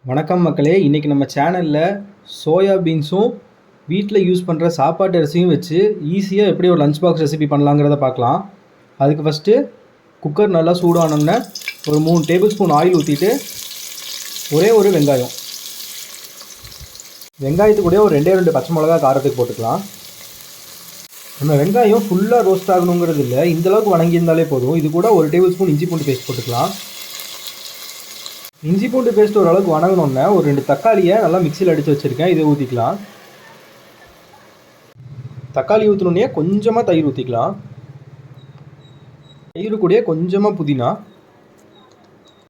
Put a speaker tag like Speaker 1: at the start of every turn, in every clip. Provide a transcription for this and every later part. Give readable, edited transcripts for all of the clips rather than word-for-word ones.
Speaker 1: வணக்கம் மக்களே, இன்றைக்கி நம்ம சேனலில் சோயா பீன்ஸும் வீட்டில் யூஸ் பண்ணுற சாப்பாட்டு அரிசியும் வச்சு ஈஸியாக எப்படி ஒரு லஞ்ச் பாக்ஸ் ரெசிபி பண்ணலாங்கிறத பார்க்கலாம். அதுக்கு ஃபஸ்ட்டு குக்கர் நல்லா சூடானோன்னே ஒரு 3 டேபிள் ஸ்பூன் ஆயில் ஊற்றிட்டு ஒரே ஒரு வெங்காயத்துக்கூடயே ஒரு 2 பச்சை மிளகா காரத்துக்கு போட்டுக்கலாம். நம்ம வெங்காயம் ஃபுல்லாக ரோஸ்ட் ஆகணுங்கிறது இல்லை, இந்தளவுக்கு வணங்கியிருந்தாலே போதும். இது கூட 1 டேபிள் ஸ்பூன் இஞ்சி பூண்டு பேஸ்ட் போட்டுக்கலாம். இஞ்சி பூண்டு பேஸ்ட் ஓரளவுக்கு வணங்கினோன்னே ஒரு 2 தக்காளியை நல்லா மிக்சியில் அடித்து வச்சுருக்கேன், இதை ஊற்றிக்கலாம். தக்காளி ஊற்றினோடனே கொஞ்சமாக தயிர் ஊற்றிக்கலாம். தயிர் கூடயே கொஞ்சமாக புதினா,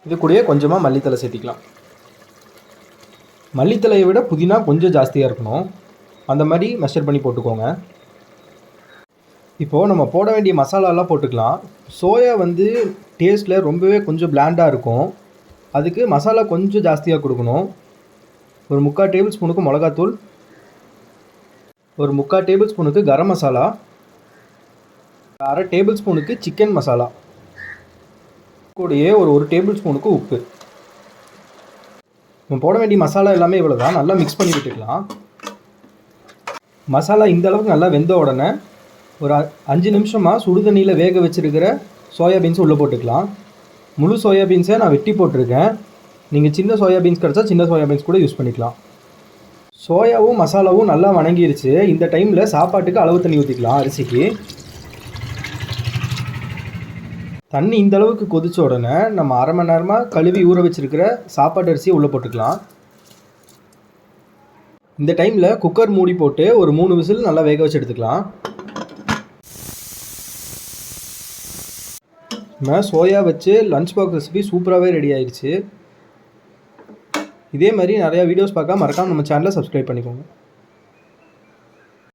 Speaker 1: இது கூடயே கொஞ்சமாக மல்லித்தலை சேர்த்திக்கலாம். மல்லித்தலையை விட புதினா கொஞ்சம் ஜாஸ்தியாக இருக்கணும், அந்த மாதிரி மெஷர் பண்ணி போட்டுக்கோங்க. இப்போது நம்ம போட வேண்டிய மசாலாலாம் போட்டுக்கலாம். சோயா டேஸ்ட்டில் ரொம்பவே கொஞ்சம் பிளாண்டாக இருக்கும், அதுக்கு மசாலா கொஞ்சம் ஜாஸ்தியாக கொடுக்கணும். ஒரு 3/4 டேபிள் ஸ்பூனுக்கு மிளகாத்தூள், ஒரு 3/4 டேபிள் ஸ்பூனுக்கு கரம் மசாலா, 1/2 டேபிள் ஸ்பூனுக்கு சிக்கன் மசாலா, கூடயே ஒரு 1 டேபிள் ஸ்பூனுக்கு உப்பு. நம்ம போட வேண்டிய மசாலா எல்லாமே இவ்வளோ தான். நல்லா மிக்ஸ் பண்ணி விட்டுக்கலாம். மசாலா இந்த அளவுக்கு நல்லா வெந்த உடனே ஒரு 5 நிமிஷமாக சுடுதண்ணியில் வேக வச்சுருக்கிற சோயாபீன்ஸ் உள்ளே போட்டுக்கலாம். முழு சோயாபீன்ஸை நான் வெட்டி போட்டிருக்கேன். நீங்கள் சின்ன சோயாபீன்ஸ் கிடச்சா சின்ன சோயாபீன்ஸ் கூட யூஸ் பண்ணிக்கலாம். சோயாவும் மசாலாவும் நல்லா வணங்கிருச்சு. இந்த டைமில் சாப்பாட்டுக்கு அளவு தண்ணி ஊற்றிக்கலாம். அரிசிக்கு தண்ணி இந்த அளவுக்கு கொதிச்ச உடனே நம்ம 1/2 மணி நேரமாக கழுவி ஊற வச்சுருக்கிற சாப்பாட்டு அரிசியை உள்ளே போட்டுக்கலாம். இந்த டைமில் குக்கர் மூடி போட்டு ஒரு 3 விசில் நல்லா வேக வச்சு எடுத்துக்கலாம். நம்ம சோயா வச்சு லஞ்ச் பாக்ஸ் ரெசிபி சூப்பராகவே ரெடி ஆயிடுச்சு. இதே மாதிரி நிறையா வீடியோஸ் பார்க்க மறக்காமல் நம்ம சேனலை சப்ஸ்கிரைப் பண்ணிக்கோங்க.